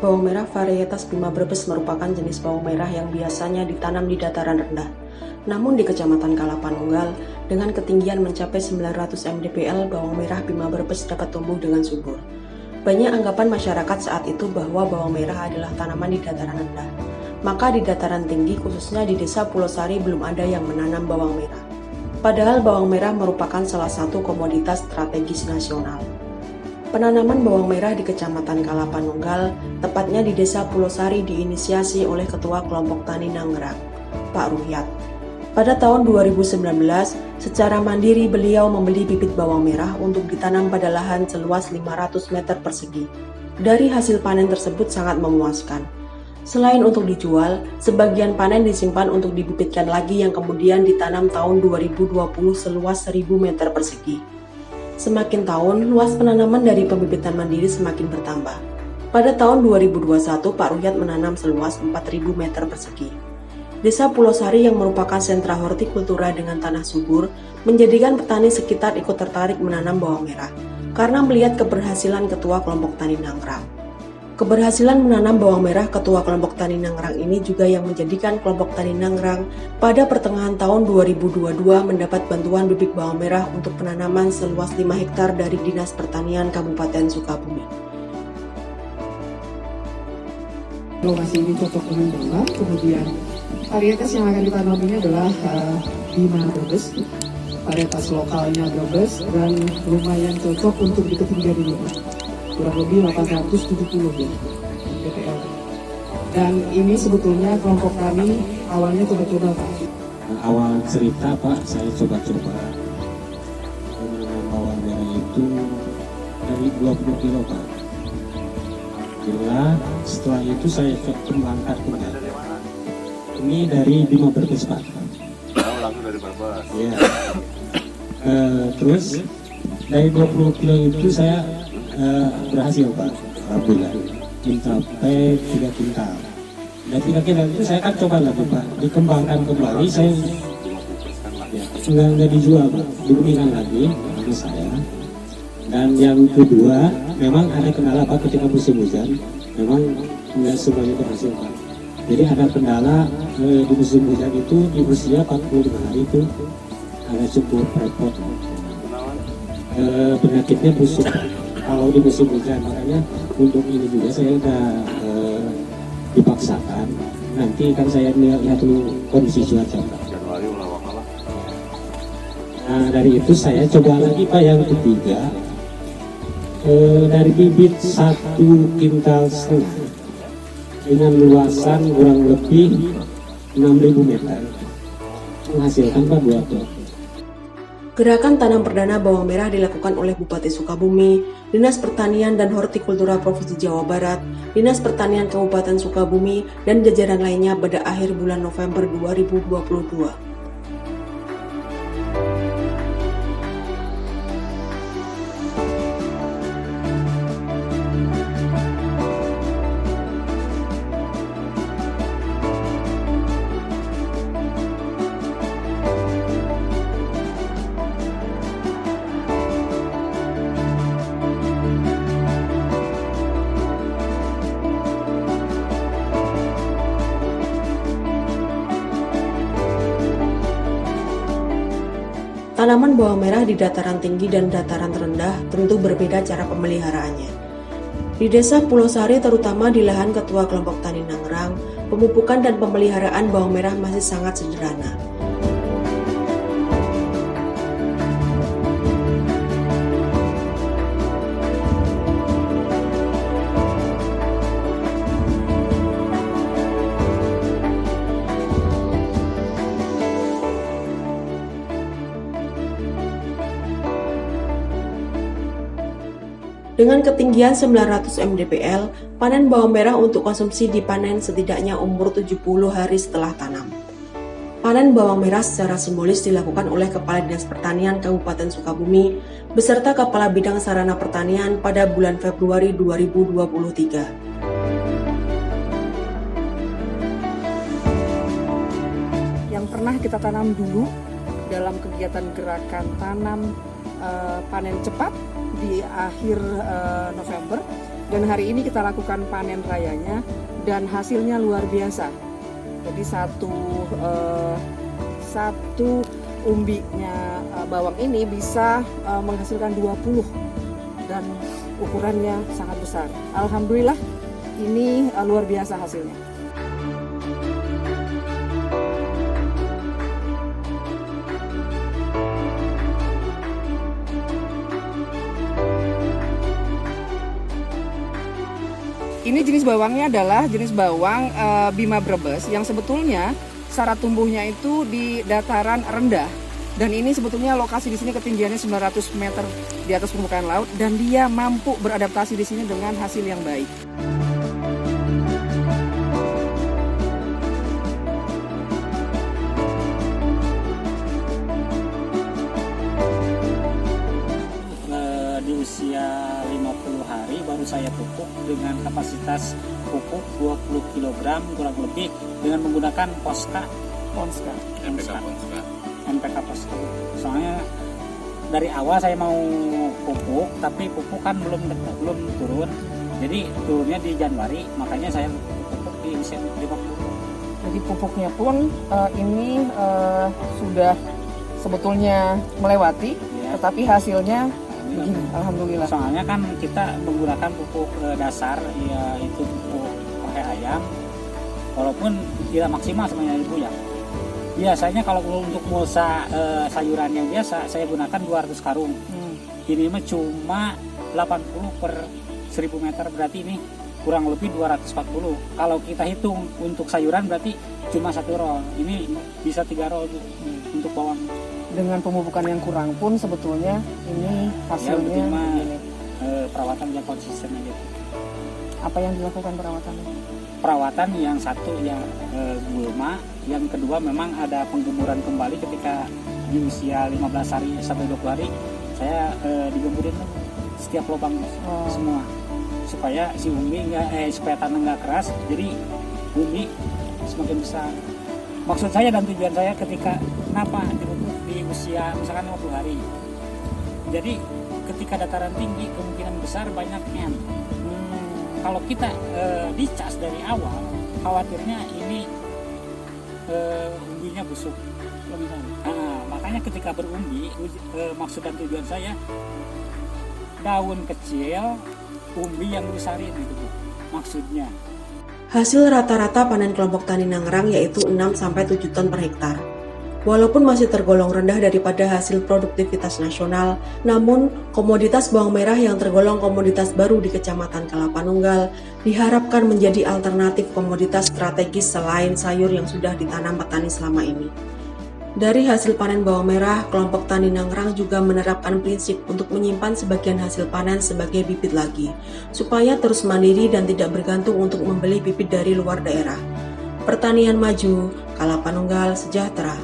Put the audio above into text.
Bawang merah varietas Bima Brebes merupakan jenis bawang merah yang biasanya ditanam di dataran rendah. Namun di Kecamatan Kalapanunggal, dengan ketinggian mencapai 900 mdpl, bawang merah Bima Brebes dapat tumbuh dengan subur. Banyak anggapan masyarakat saat itu bahwa bawang merah adalah tanaman di dataran rendah. Maka di dataran tinggi, khususnya di Desa Pulau Sari, belum ada yang menanam bawang merah. Padahal bawang merah merupakan salah satu komoditas strategis nasional. Penanaman bawang merah di Kecamatan Kalapanunggal, tepatnya di Desa Pulau Sari, diinisiasi oleh Ketua Kelompok Tani Nanggerak, Pak Ruhyat. Pada tahun 2019, secara mandiri beliau membeli bibit bawang merah untuk ditanam pada lahan seluas 500 meter persegi. Dari hasil panen tersebut sangat memuaskan. Selain untuk dijual, sebagian panen disimpan untuk dibibitkan lagi yang kemudian ditanam tahun 2020 seluas 1000 meter persegi. Semakin tahun, luas penanaman dari pembibitan mandiri semakin bertambah. Pada tahun 2021, Pak Ruhyat menanam seluas 4000 meter persegi. Desa Pulau Sari yang merupakan sentra hortikultura dengan tanah subur, menjadikan petani sekitar ikut tertarik menanam bawang merah, karena melihat keberhasilan Ketua Kelompok Tani Nanggerak. Keberhasilan menanam bawang merah Ketua Kelompok Tani Nanggerak ini juga yang menjadikan Kelompok Tani Nanggerak pada pertengahan tahun 2022 mendapat bantuan bibit bawang merah untuk penanaman seluas 5 hektar dari Dinas Pertanian Kabupaten Sukabumi. Lokasi ini cocok dengan bawang, kemudian varietas yang akan ditanam ini adalah Bima Brebes, varietas lokalnya Brebes, dan lumayan cocok untuk di ketinggian ini, kurang lebih 870 ya, mdpl. Dan ini sebetulnya kelompok kami awalnya coba-coba Pak. Awal cerita Pak, saya coba-coba menanam bawang merah itu dari 20 kilo Pak. Bila setelah itu saya kembangkan kembali. Ini dari Bima Brebes Pak. Oh, langsung dari Brebes. Iya. Terus dari 20 kilo itu saya berhasil Pak. Alhamdulillah mencapai 3 kintal. Dan 3 kintal itu saya kan coba lagi Pak, dikembangkan kembali, saya nggak dijual Pak, diberikan lagi sama saya. Dan yang kedua, memang ada kendala Pak ketika musim hujan, memang nggak semuanya berhasil Pak. Jadi ada kendala di musim hujan itu di usia 45 hari itu agak cukup repot. Penyakitnya busuk kalau di musim hujan, makanya untuk ini juga saya udah dipaksakan. Nanti kan saya lihat dulu kondisi cuaca. Januari ulah wakalah. Nah dari itu saya coba lagi Pak yang ketiga, dari bibit 1,5 kintal dengan luasan kurang lebih 6.000 meter, menghasilkan Pak 2 ton. Gerakan tanam perdana bawang merah dilakukan oleh Bupati Sukabumi, Dinas Pertanian dan Hortikultura Provinsi Jawa Barat, Dinas Pertanian Kabupaten Sukabumi, dan jajaran lainnya pada akhir bulan November 2022. Tanaman bawang merah di dataran tinggi dan dataran rendah tentu berbeda cara pemeliharaannya. Di Desa Pulau Sari, terutama di lahan Ketua Kelompok Tani Nanggerak, pemupukan dan pemeliharaan bawang merah masih sangat sederhana. Dengan ketinggian 900 mdpl, panen bawang merah untuk konsumsi dipanen setidaknya umur 70 hari setelah tanam. Panen bawang merah secara simbolis dilakukan oleh Kepala Dinas Pertanian Kabupaten Sukabumi beserta Kepala Bidang Sarana Pertanian pada bulan Februari 2023. Yang pernah kita tanam dulu dalam kegiatan gerakan tanam panen cepat di akhir November Dan hari ini kita lakukan panen rayanya dan hasilnya luar biasa. Jadi satu umbinya bawang ini bisa menghasilkan 20 dan ukurannya sangat besar. Alhamdulillah ini luar biasa hasilnya. Ini jenis bawangnya adalah jenis bawang Bima Brebes yang sebetulnya syarat tumbuhnya itu di dataran rendah, dan ini sebetulnya lokasi di sini ketinggiannya 900 meter di atas permukaan laut, dan dia mampu beradaptasi di sini dengan hasil yang baik. Di usia 50 hari baru saya pupuk dengan kapasitas pupuk 20 kg kurang lebih dengan menggunakan NPK Posca. Soalnya dari awal saya mau pupuk, tapi pupuk kan belum turun. Jadi turunnya di Januari, makanya saya pupuk di usia 50. Jadi pupuknya pun ini sudah sebetulnya melewati, Ya. tetapi hasilnya begini, alhamdulillah. Soalnya kan kita menggunakan pupuk dasar, yaitu pupuk pakai ayam, walaupun tidak maksimal sebenarnya Ibu ya. Biasanya kalau untuk mulsa sayuran yang biasa saya gunakan 200 karung. Ini mah cuma 80 per 1000 meter, berarti ini kurang lebih 240. Kalau kita hitung untuk sayuran berarti cuma 1 roll. Ini bisa 3 roll untuk bawang. Dengan pemupukan yang kurang pun sebetulnya ini hasilnya begini. Perawatan yang konsisten aja. Apa yang dilakukan perawatannya? Perawatan yang satu ya gulma, yang kedua memang ada penggemuran kembali ketika di usia 15 hari sampai 20 hari saya digemburin setiap lubang semua supaya si umbi supaya tanah nggak keras, jadi umbi semakin besar. Maksud saya dan tujuan saya ketika kenapa dipupuk di usia misalkan 50 hari, jadi ketika dataran tinggi kemungkinan besar banyak ant. Kalau kita dicas dari awal, khawatirnya ini umbinya busuk. Makanya ketika berumbi, maksud dan tujuan saya daun kecil, umbi yang besarin gitu maksudnya. Hasil rata-rata panen kelompok tani Nangrang yaitu 6-7 ton per hektar. Walaupun masih tergolong rendah daripada hasil produktivitas nasional, namun komoditas bawang merah yang tergolong komoditas baru di Kecamatan Kalapanunggal diharapkan menjadi alternatif komoditas strategis selain sayur yang sudah ditanam petani selama ini. Dari hasil panen bawang merah, kelompok tani Nangrang juga menerapkan prinsip untuk menyimpan sebagian hasil panen sebagai bibit lagi, supaya terus mandiri dan tidak bergantung untuk membeli bibit dari luar daerah. Pertanian maju, Kalapanunggal sejahtera.